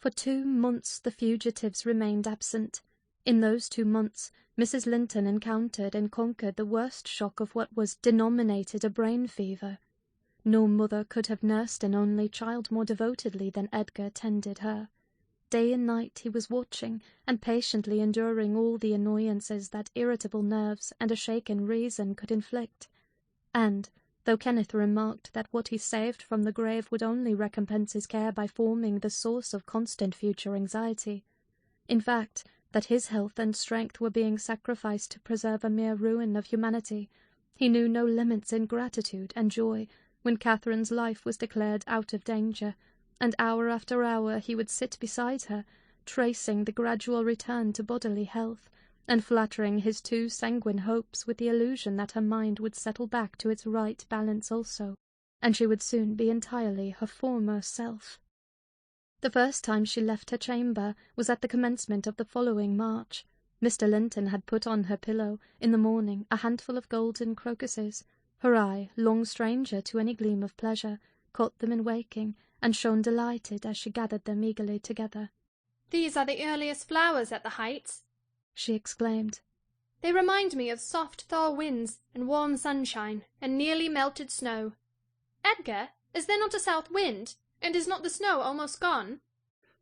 For 2 months the fugitives remained absent. In those 2 months, Mrs. Linton encountered and conquered the worst shock of what was denominated a brain fever. No mother could have nursed an only child more devotedly than Edgar tended her. Day and night he was watching and patiently enduring all the annoyances that irritable nerves and a shaken reason could inflict. And, though Kenneth remarked that what he saved from the grave would only recompense his care by forming the source of constant future anxiety, in fact, that his health and strength were being sacrificed to preserve a mere ruin of humanity, he knew no limits in gratitude and joy when Catherine's life was declared out of danger, and hour after hour he would sit beside her, tracing the gradual return to bodily health, and flattering his too sanguine hopes with the illusion that her mind would settle back to its right balance also, and she would soon be entirely her former self. The first time she left her chamber was at the commencement of the following March. Mr. Linton had put on her pillow, in the morning, a handful of golden crocuses. Her eye, long stranger to any gleam of pleasure, caught them in waking, and shone delighted as she gathered them eagerly together. "These are the earliest flowers at the Heights," she exclaimed. "They remind me of soft thaw winds, and warm sunshine, and nearly melted snow. Edgar, is there not a south wind, and is not the snow almost gone?"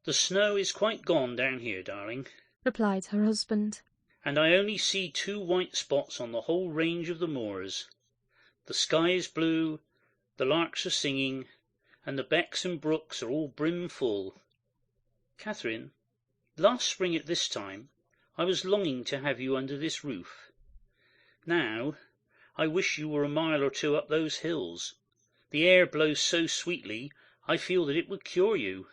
"The snow is quite gone down here, darling," replied her husband, "and I only see 2 white spots on the whole range of the moors. The sky is blue, the larks are singing, and the becks and brooks are all brim full. Catherine, last spring at this time I was longing to have you under this roof. Now I wish you were a mile or 2 up those hills. The air blows so sweetly I feel that it would cure you."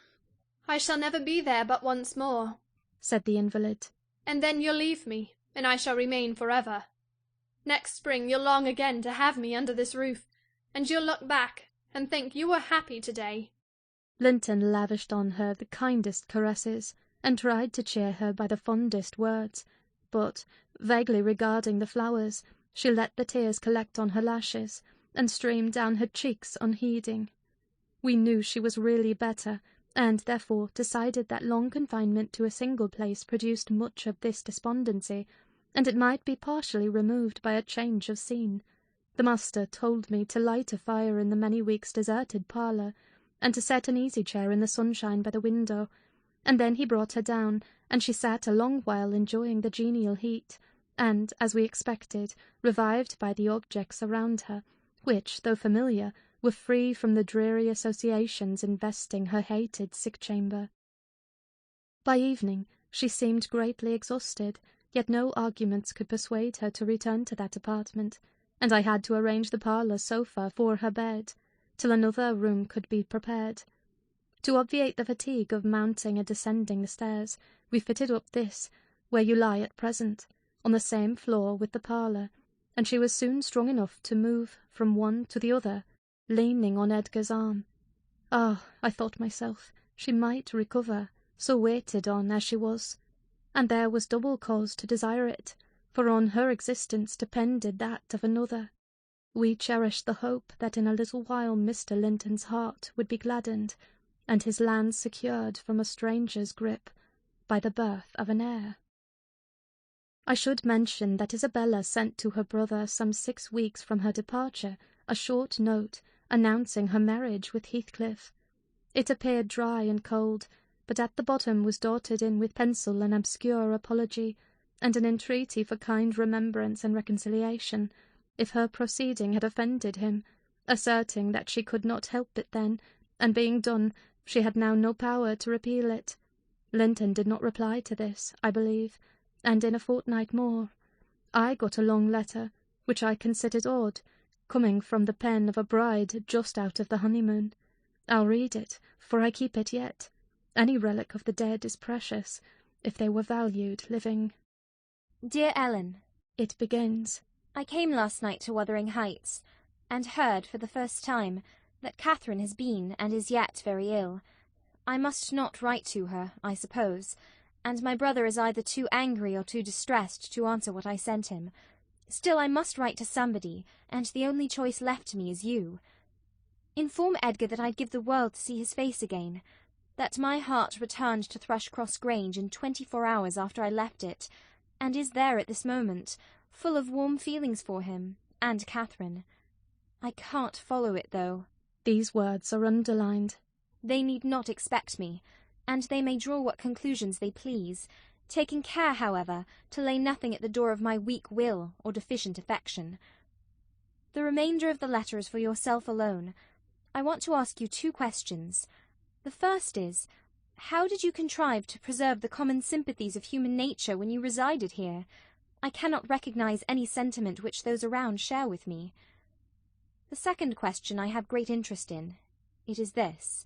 "I shall never be there but once more," said the invalid, "and then you'll leave me, and I shall remain forever. Next spring you'll long again to have me under this roof, and you'll look back and think you were happy today." Linton lavished on her the kindest caresses, and tried to cheer her by the fondest words, but, vaguely regarding the flowers, she let the tears collect on her lashes, and stream down her cheeks unheeding. We knew she was really better, and therefore decided that long confinement to a single place produced much of this despondency, and it might be partially removed by a change of scene. The master told me to light a fire in the many weeks deserted parlour, and to set an easy-chair in the sunshine by the window, and then he brought her down, and she sat a long while enjoying the genial heat, and, as we expected, revived by the objects around her, which, though familiar, were free from the dreary associations investing her hated sick-chamber. By evening she seemed greatly exhausted, yet no arguments could persuade her to return to that apartment, and I had to arrange the parlour sofa for her bed, till another room could be prepared. To obviate the fatigue of mounting and descending the stairs, we fitted up this, where you lie at present, on the same floor with the parlour, and she was soon strong enough to move from one to the other, leaning on Edgar's arm. Ah, I thought myself, she might recover, so waited on as she was, and there was double cause to desire it, for on her existence depended that of another. We cherished the hope that in a little while Mr. Linton's heart would be gladdened, and his lands secured from a stranger's grip by the birth of an heir. I should mention that Isabella sent to her brother some 6 weeks from her departure a short note announcing her marriage with Heathcliff. It appeared dry and cold, but at the bottom was dotted in with pencil an obscure apology, and an entreaty for kind remembrance and reconciliation, if her proceeding had offended him, asserting that she could not help it then, and being done, she had now no power to repeal it. Linton did not reply to this, I believe, and in a fortnight more I got a long letter, which I considered odd, coming from the pen of a bride just out of the honeymoon. I'll read it, for I keep it yet. Any relic of the dead is precious, if they were valued living. Dear Ellen, it begins. I came last night to Wuthering Heights, and heard for the first time that Catherine has been and is yet very ill. I must not write to her, I suppose, and my brother is either too angry or too distressed to answer what I sent him. Still, I must write to somebody, and the only choice left to me is you. Inform Edgar that I'd give the world to see his face again. that my heart returned to Thrushcross Grange in 24 hours after I left it, and is there at this moment, full of warm feelings for him and Catherine. I can't follow it, though. These words are underlined. They need not expect me, and they may draw what conclusions they please, taking care, however, to lay nothing at the door of my weak will or deficient affection. The remainder of the letter is for yourself alone. I want to ask you 2 questions. The first is, how did you contrive to preserve the common sympathies of human nature when you resided here? I cannot recognize any sentiment which those around share with me. The second question I have great interest in. It is this.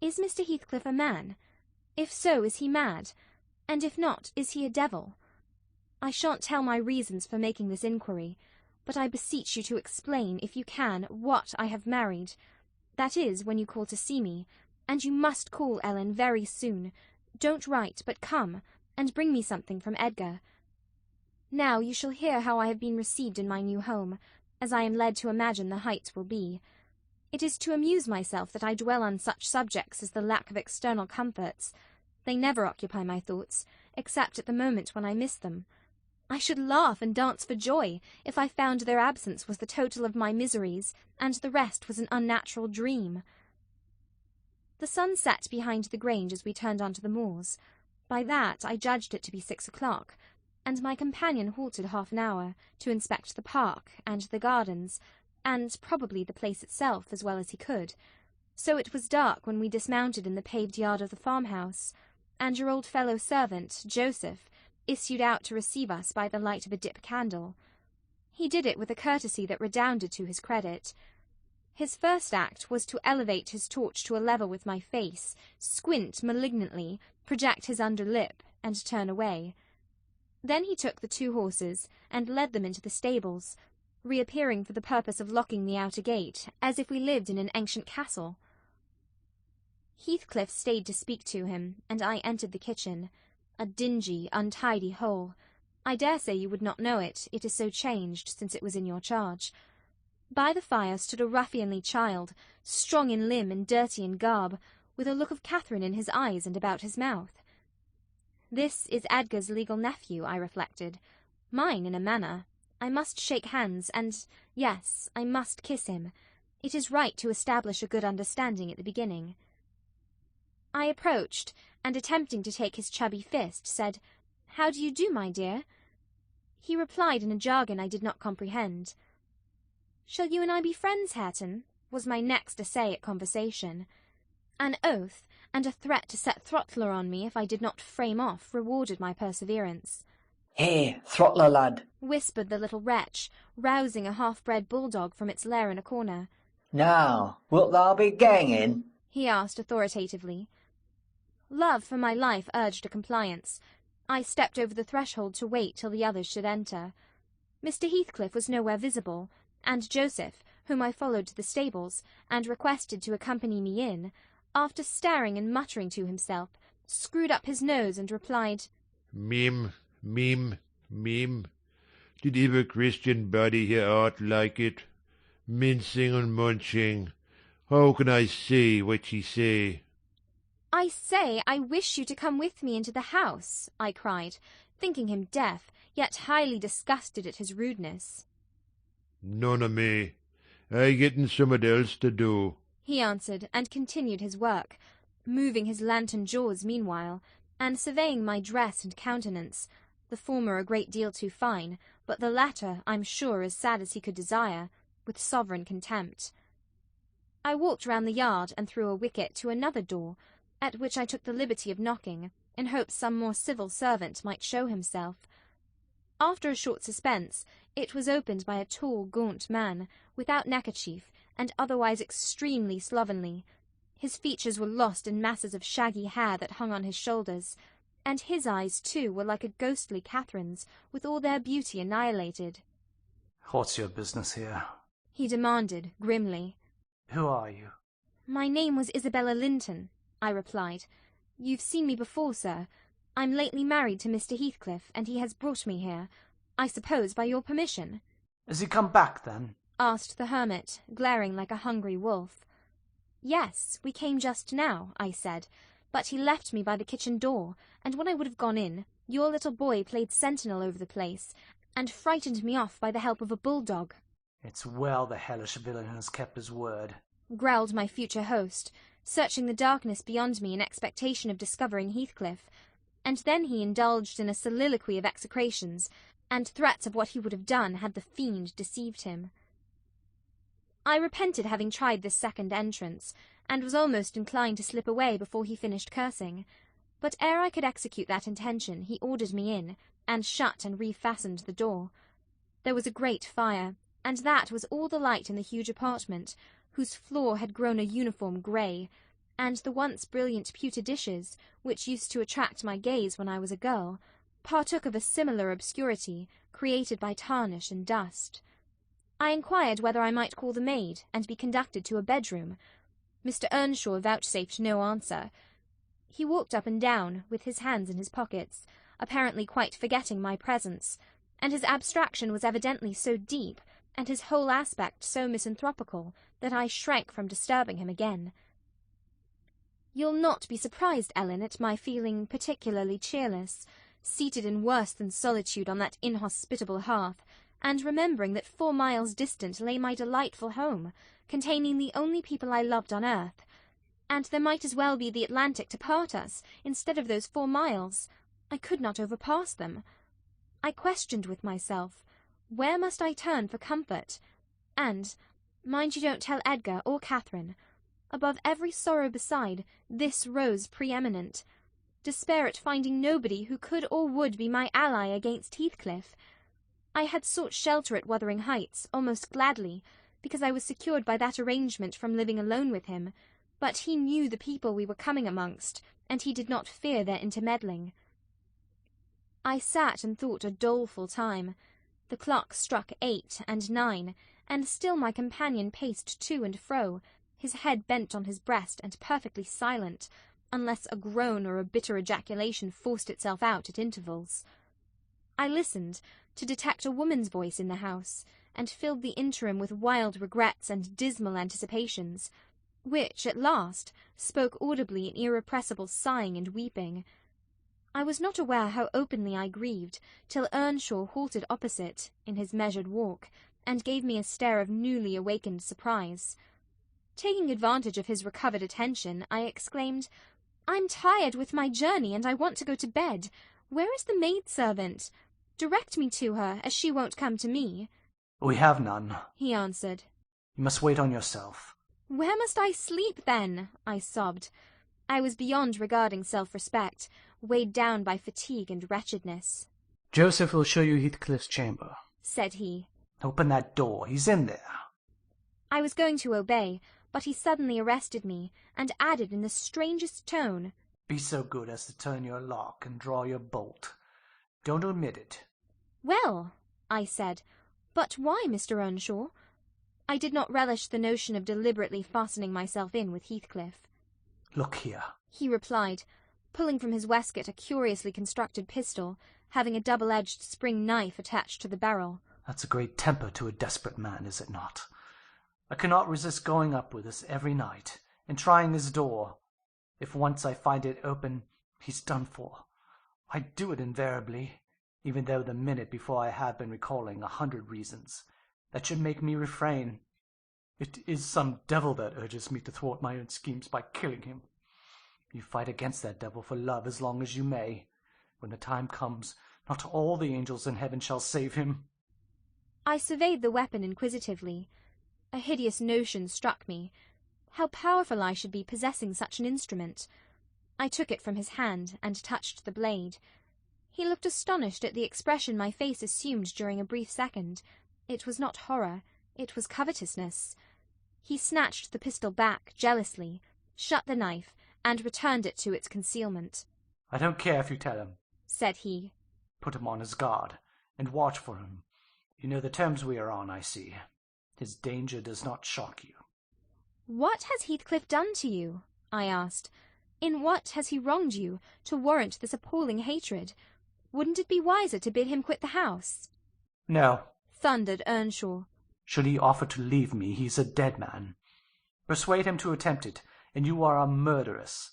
Is Mr. Heathcliff a man? If so, is he mad? And if not, is he a devil? I shan't tell my reasons for making this inquiry, but I beseech you to explain, if you can, what I have married. That is, when you call to see me. And you must call, Ellen, very soon. Don't write, but come, and bring me something from Edgar. Now you shall hear how I have been received in my new home, as I am led to imagine the Heights will be. It is to amuse myself that I dwell on such subjects as the lack of external comforts. They never occupy my thoughts, except at the moment when I miss them. I should laugh and dance for joy if I found their absence was the total of my miseries, and the rest was an unnatural dream. The sun set behind the Grange as we turned on to the moors. By that I judged it to be 6 o'clock, and my companion halted half an hour to inspect the park and the gardens, and probably the place itself as well as he could. So it was dark when we dismounted in the paved yard of the farmhouse, and your old fellow servant, Joseph, issued out to receive us by the light of a dip candle. He did it with a courtesy that redounded to his credit. His first act was to elevate his torch to a level with my face, squint malignantly, project his under lip, and turn away. Then he took the 2 horses and led them into the stables, reappearing for the purpose of locking the outer gate, as if we lived in an ancient castle. Heathcliff stayed to speak to him, and I entered the kitchen, a dingy, untidy hole. I dare say you would not know it, it is so changed since it was in your charge. By the fire stood a ruffianly child, strong in limb and dirty in garb, with a look of Catherine in his eyes and about his mouth. This is Edgar's legal nephew, I reflected. Mine, in a manner. I must shake hands, and, yes, I must kiss him. It is right to establish a good understanding at the beginning. I approached, and attempting to take his chubby fist, said, "How do you do, my dear?" He replied in a jargon I did not comprehend. "Shall you and I be friends, Hareton?" was my next essay at conversation. An oath, and a threat to set Throttler on me if I did not frame off, rewarded my perseverance. "Here, Throttler, lad," whispered the little wretch, rousing a half-bred bulldog from its lair in a corner. "Now, wilt thou be ganging?" he asked authoritatively. Love for my life urged a compliance. I stepped over the threshold to wait till the others should enter. Mr. Heathcliff was nowhere visible, and Joseph, whom I followed to the stables, and requested to accompany me in, after staring and muttering to himself, screwed up his nose and replied, "Mim, mim, mim. Did ever Christian body hear aught like it? Mincing and munching. How can I say what ye say?" "I say I wish you to come with me into the house," I cried, thinking him deaf, yet highly disgusted at his rudeness. "None o' me. I gettin' summat else to do," he answered, and continued his work, moving his lantern jaws meanwhile, and surveying my dress and countenance, the former a great deal too fine, but the latter, I'm sure, as sad as he could desire, with sovereign contempt. I walked round the yard and through a wicket to another door, at which I took the liberty of knocking, in hopes some more civil servant might show himself. After a short suspense, it was opened by a tall, gaunt man, without neckerchief, and otherwise extremely slovenly. His features were lost in masses of shaggy hair that hung on his shoulders, and his eyes, too, were like a ghostly Catherine's, with all their beauty annihilated. "What's your business here?" he demanded, grimly. "Who are you?" "My name was Isabella Linton," I replied. "You've seen me before, sir. I'm lately married to Mr. Heathcliff, and he has brought me here, I suppose by your permission." "Has he come back, then?" asked the hermit, glaring like a hungry wolf. Yes, we came just now, I said, but he left me by the kitchen door, and when I would have gone in, your little boy played sentinel over the place, and frightened me off by the help of a bulldog. It's well the hellish villain has kept his word, growled my future host, searching the darkness beyond me in expectation of discovering Heathcliff, and then he indulged in a soliloquy of execrations, and threats of what he would have done had the fiend deceived him. I repented having tried this second entrance, and was almost inclined to slip away before he finished cursing. But ere I could execute that intention, he ordered me in, and shut and refastened the door. There was a great fire, and that was all the light in the huge apartment, whose floor had grown a uniform grey, and the once brilliant pewter dishes, which used to attract my gaze when I was a girl, partook of a similar obscurity, created by tarnish and dust. I inquired whether I might call the maid, and be conducted to a bedroom. Mr. Earnshaw vouchsafed no answer. He walked up and down, with his hands in his pockets, apparently quite forgetting my presence, and his abstraction was evidently so deep, and his whole aspect so misanthropical, that I shrank from disturbing him again. You'll not be surprised, Ellen, at my feeling particularly cheerless, seated in worse than solitude on that inhospitable hearth, and remembering that 4 miles distant lay my delightful home, containing the only people I loved on earth, and there might as well be the Atlantic to part us, instead of those 4 miles. I could not overpass them. I questioned with myself, where must I turn for comfort? And, mind you don't tell Edgar or Catherine, above every sorrow beside, this rose preeminent. Despair at finding nobody who could or would be my ally against Heathcliff. I had sought shelter at Wuthering Heights, almost gladly, because I was secured by that arrangement from living alone with him, but he knew the people we were coming amongst, and he did not fear their intermeddling. I sat and thought a doleful time. The clock struck 8 and 9, and still my companion paced to and fro, his head bent on his breast and perfectly silent, unless a groan or a bitter ejaculation forced itself out at intervals. I listened, to detect a woman's voice in the house, and filled the interim with wild regrets and dismal anticipations, which, at last, spoke audibly in irrepressible sighing and weeping. I was not aware how openly I grieved, till Earnshaw halted opposite, in his measured walk, and gave me a stare of newly awakened surprise. Taking advantage of his recovered attention, I exclaimed, "I'm tired with my journey, and I want to go to bed. Where is the maid-servant? Direct me to her, as she won't come to me." We have none, he answered. You must wait on yourself. Where must I sleep, then? I sobbed. I was beyond regarding self-respect, weighed down by fatigue and wretchedness. Joseph will show you Heathcliff's chamber, said he. Open that door, he's in there. I was going to obey, but he suddenly arrested me, and added in the strangest tone, Be so good as to turn your lock and draw your bolt. Don't omit it. Well, I said, but why, Mr. Earnshaw? I did not relish the notion of deliberately fastening myself in with Heathcliff. Look here, he replied, pulling from his waistcoat a curiously constructed pistol, having a double-edged spring knife attached to the barrel. That's a great temper to a desperate man, is it not? I cannot resist going up with us every night, and trying his door. If once I find it open, he's done for. I do it invariably, even though the minute before I have been recalling 100 reasons that should make me refrain. It is some devil that urges me to thwart my own schemes by killing him. You fight against that devil for love as long as you may. When the time comes, not all the angels in heaven shall save him. I surveyed the weapon inquisitively. A hideous notion struck me. How powerful I should be possessing such an instrument. I took it from his hand and touched the blade. He looked astonished at the expression my face assumed during a brief second. It was not horror, it was covetousness. He snatched the pistol back jealously, shut the knife, and returned it to its concealment. I don't care if you tell him, said he. Put him on his guard, and watch for him. You know the terms we are on, I see. His danger does not shock you. What has Heathcliff done to you? I asked. In what has he wronged you to warrant this appalling hatred? Wouldn't it be wiser to bid him quit the house? No, thundered Earnshaw. Should he offer to leave me, he's a dead man. Persuade him to attempt it, and you are a murderess.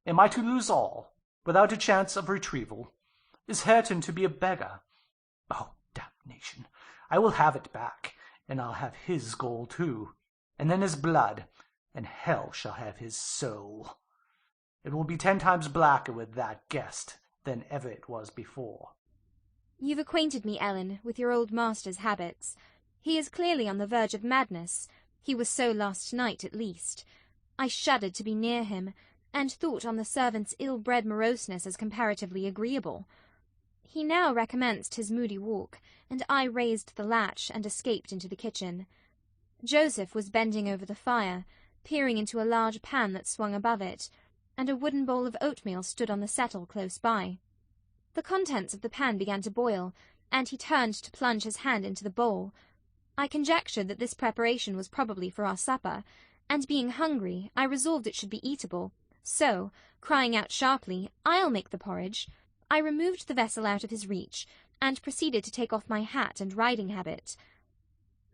Am I to lose all, without a chance of retrieval? Is Hareton to be a beggar? Oh, damnation! I will have it back, and I'll have his gold too, and then his blood, and hell shall have his soul. It will be 10 times blacker with that guest than ever it was before. You've acquainted me, Ellen, with your old master's habits. He is clearly on the verge of madness. He was so last night, at least. I shuddered to be near him, and thought on the servant's ill-bred moroseness as comparatively agreeable. He now recommenced his moody walk, and I raised the latch and escaped into the kitchen. Joseph was bending over the fire, peering into a large pan that swung above it, and a wooden bowl of oatmeal stood on the settle close by. The contents of the pan began to boil, and he turned to plunge his hand into the bowl. I conjectured that this preparation was probably for our supper, and being hungry, I resolved it should be eatable, so, crying out sharply, "I'll make the porridge," I removed the vessel out of his reach, and proceeded to take off my hat and riding habit.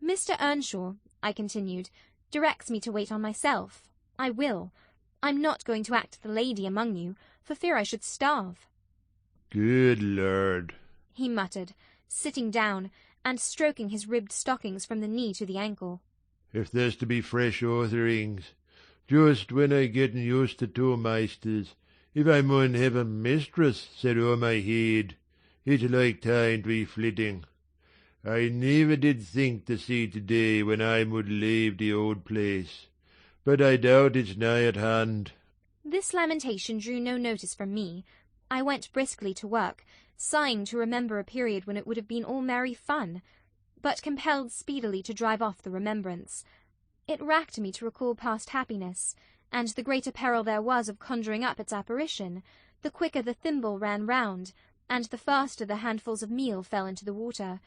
"Mr. Earnshaw," I continued, "directs me to wait on myself. I will. I'm not going to act the lady among you, for fear I should starve." Good Lord, he muttered, sitting down, and stroking his ribbed stockings from the knee to the ankle. If there's to be fresh ortherings, just when I getting used to 2 meisters, if I mun have a mistress set o'er my head, it's like time to be flitting. I never did think to see today when I would leave the old place, but I doubt it's nigh at hand. This lamentation drew no notice from me. I went briskly to work, sighing to remember a period when it would have been all merry fun, but compelled speedily to drive off the remembrance. It racked me to recall past happiness, and the greater peril there was of conjuring up its apparition, the quicker the thimble ran round, and the faster the handfuls of meal fell into the water.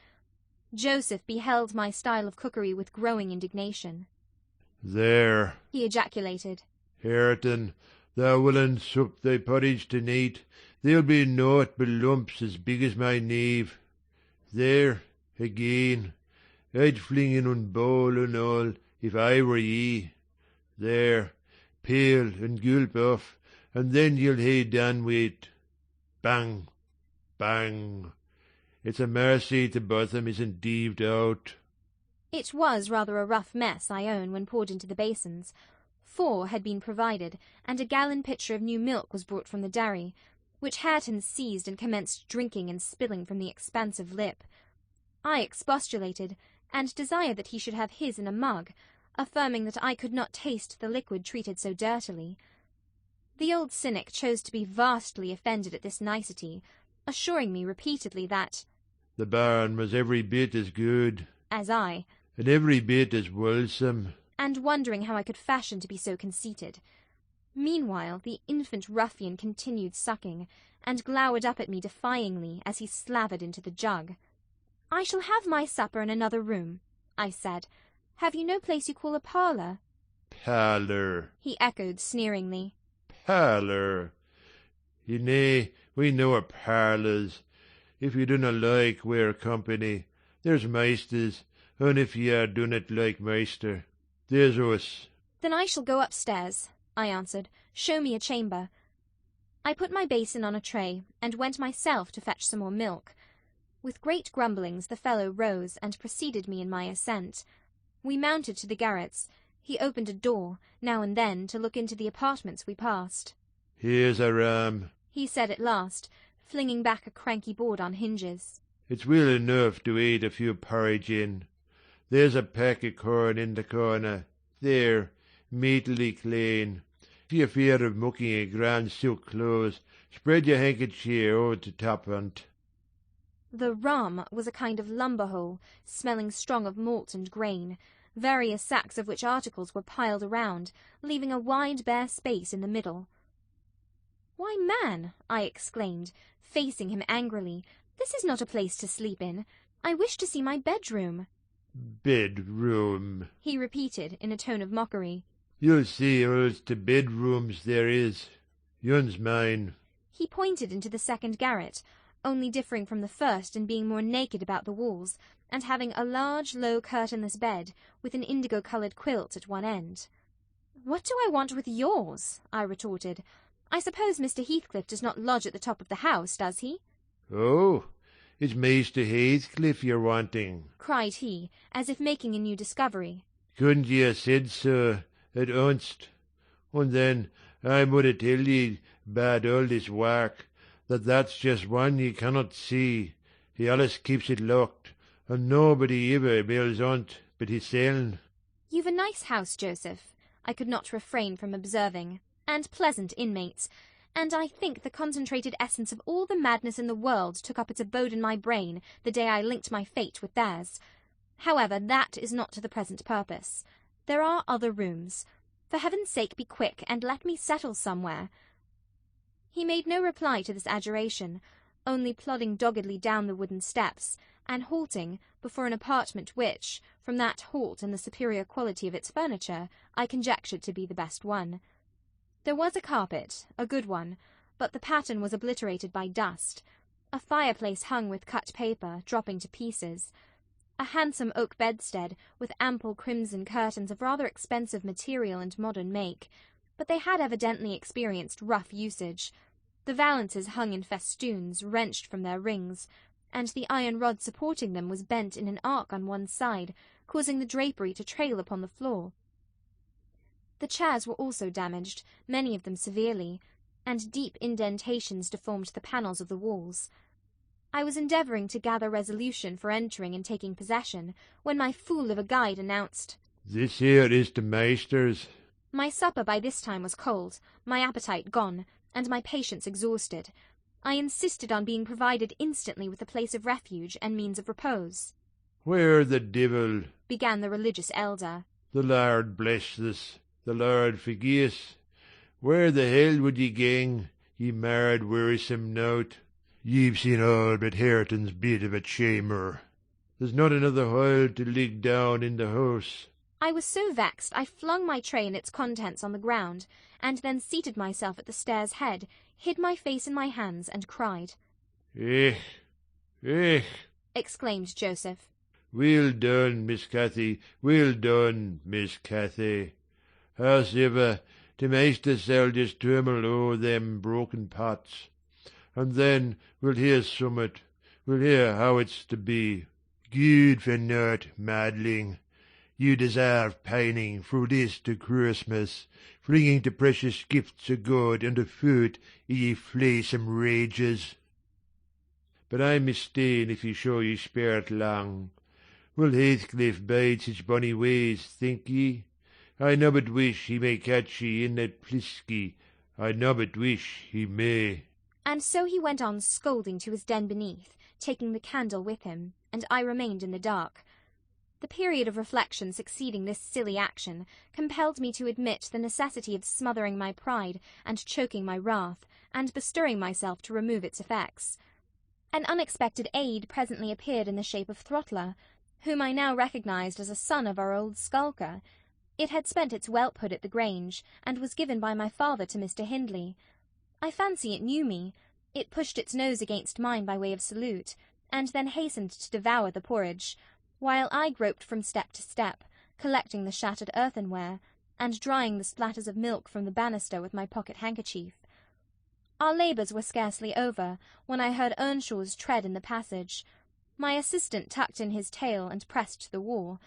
Joseph beheld my style of cookery with growing indignation. There, he ejaculated. Hareton, thou willn't sup thy porridge to-night. There'll be nought but lumps as big as my knave. There, again, I'd fling in un bowl and all, if I were ye. There, peel and gulp off, and then you'll hae done wi't. Bang, bang. It's a mercy the bottom isn't deaved out. It was rather a rough mess, I own, when poured into the basins. 4 had been provided, and a gallon pitcher of new milk was brought from the dairy, which Hareton seized and commenced drinking and spilling from the expansive lip. I expostulated, and desired that he should have his in a mug, affirming that I could not taste the liquid treated so dirtily. The old cynic chose to be vastly offended at this nicety, assuring me repeatedly that the barn was every bit as good as I, and every bit as wholesome, and wondering how I could fashion to be so conceited. Meanwhile the infant ruffian continued sucking, and glowered up at me defyingly as he slavered into the jug. "I shall have my supper in another room," I said. "Have you no place you call a parlour?" "Parlour," he echoed sneeringly. "Parlour. Ye nay, we know a parlours. If you dunna like wear company, there's meisters, and if ye dunnot like meister, there's us." "Then I shall go upstairs," I answered. "Show me a chamber." I put my basin on a tray, and went myself to fetch some more milk. With great grumblings the fellow rose, and preceded me in my ascent. We mounted to the garrets. He opened a door, now and then, to look into the apartments we passed. "Here's a ram," he said at last, flinging back a cranky board on hinges. "It's weel enough to eat a few porridge in. There's a peck of corn in the corner. There, meatily clean. If you're feared of mucking your grand silk clothes, spread your handkerchief over the top on't." The rum was a kind of lumber-hole, smelling strong of malt and grain, various sacks of which articles were piled around, leaving a wide bare space in the middle. "Why, man," I exclaimed, facing him angrily, "this is not a place to sleep in. I wish to see my bedroom." "Bedroom," he repeated in a tone of mockery. "You'll see all's to bedrooms there is. Yon's mine." He pointed into the second garret, only differing from the first in being more naked about the walls, and having a large, low, curtainless bed, with an indigo-coloured quilt at one end. "What do I want with yours?" I retorted. "I suppose Mr. Heathcliff does not lodge at the top of the house, does he?" "Oh, it's Maister Heathcliff you're wanting," cried he, as if making a new discovery. "Couldn't ye ha' said so at onst? And then I mutna tell ye about all this work, that that's just one ye cannot see. He allus keeps it locked, and nobody ever bells on't but hisseln." "You've a nice house, Joseph," I could not refrain from observing, "and pleasant inmates, and I think the concentrated essence of all the madness in the world took up its abode in my brain the day I linked my fate with theirs. However, that is not to the present purpose. There are other rooms. For heaven's sake be quick, and let me settle somewhere." He made no reply to this adjuration, only plodding doggedly down the wooden steps, and halting before an apartment which, from that halt and the superior quality of its furniture, I conjectured to be the best one. There was a carpet, a good one, but the pattern was obliterated by dust. A fireplace hung with cut paper, dropping to pieces. A handsome oak bedstead, with ample crimson curtains of rather expensive material and modern make, but they had evidently experienced rough usage. The valances hung in festoons, wrenched from their rings, and the iron rod supporting them was bent in an arc on one side, causing the drapery to trail upon the floor. The chairs were also damaged, many of them severely, and deep indentations deformed the panels of the walls. I was endeavouring to gather resolution for entering and taking possession, when my fool of a guide announced, "This here is the Maister's." My supper by this time was cold, my appetite gone, and my patience exhausted. I insisted on being provided instantly with a place of refuge and means of repose. "Where the divil," began the religious elder. "The Lord bless us, the Lord forgie us. Where the hell would ye gang, ye marred wearisome nowt? Ye've seen all but Hareton's bit of a chamber. There's not another hole to lig down in the house." I was so vexed I flung my tray and its contents on the ground, and then seated myself at the stair's head, hid my face in my hands, and cried. "Eh, eh," exclaimed Joseph. "Well done, Miss Cathy, well done, Miss Cathy. Hows'ever, the Maister shall just tumble o'er them broken pots, and then we'll hear summat. We'll hear how it's to be. Good for nought, madling. You deserve pining through this to Christmas, flinging the precious gifts of God under foot, ye fleysome rages. But I mista'en if ye show ye spirit long. Will Heathcliff bide his bonny ways, think ye? I nobbut wish he may catch ye in that plisky. I nobbut wish he may." And so he went on scolding to his den beneath, taking the candle with him, and I remained in the dark. The period of reflection succeeding this silly action compelled me to admit the necessity of smothering my pride and choking my wrath, and bestirring myself to remove its effects. An unexpected aid presently appeared in the shape of Throttler, whom I now recognised as a son of our old skulker. It had spent its whelphood at the Grange, and was given by my father to Mr. Hindley. I fancy it knew me. It pushed its nose against mine by way of salute, and then hastened to devour the porridge, while I groped from step to step, collecting the shattered earthenware, and drying the splatters of milk from the banister with my pocket-handkerchief. Our labours were scarcely over, when I heard Earnshaw's tread in the passage. My assistant tucked in his tail and pressed to the wall.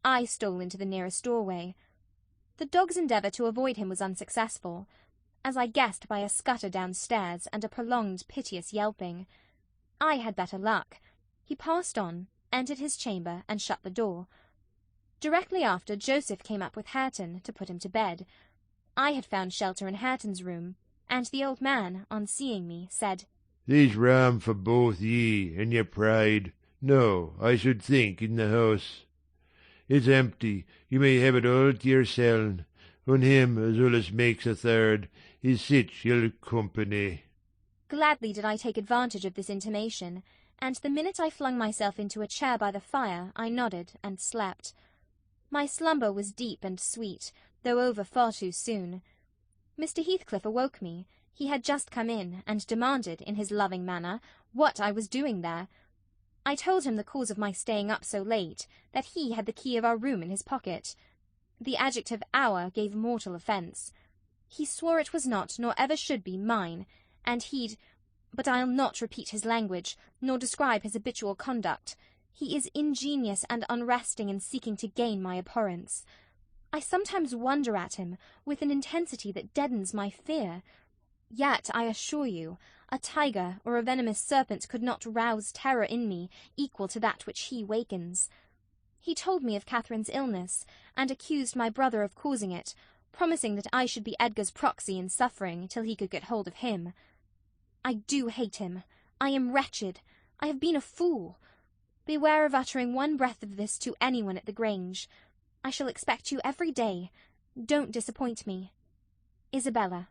I stole into the nearest doorway. The dog's endeavour to avoid him was unsuccessful, as I guessed by a scutter downstairs and a prolonged piteous yelping. I had better luck. He passed on, entered his chamber, and shut the door. Directly after, Joseph came up with Hareton, to put him to bed. I had found shelter in Hareton's room, and the old man, on seeing me, said, "There's room for both ye and your pride. No, I should think, in the house. It's empty. You may have it all to yourseln, and him as allus makes a third is sich ill company." Gladly did I take advantage of this intimation, and the minute I flung myself into a chair by the fire, I nodded and slept. My slumber was deep and sweet, though over far too soon. Mr. Heathcliff awoke me. He had just come in, and demanded, in his loving manner, what I was doing there. I told him the cause of my staying up so late, that he had the key of our room in his pocket. The adjective our gave mortal offence. He swore it was not, nor ever should be, mine, and but I'll not repeat his language, nor describe his habitual conduct. He is ingenious and unresting in seeking to gain my abhorrence. I sometimes wonder at him, with an intensity that deadens my fear. Yet, I assure you, a tiger or a venomous serpent could not rouse terror in me equal to that which he wakens. He told me of Catherine's illness, and accused my brother of causing it, promising that I should be Edgar's proxy in suffering till he could get hold of him. I do hate him. I am wretched. I have been a fool. Beware of uttering one breath of this to anyone at the Grange. I shall expect you every day. Don't disappoint me. Isabella.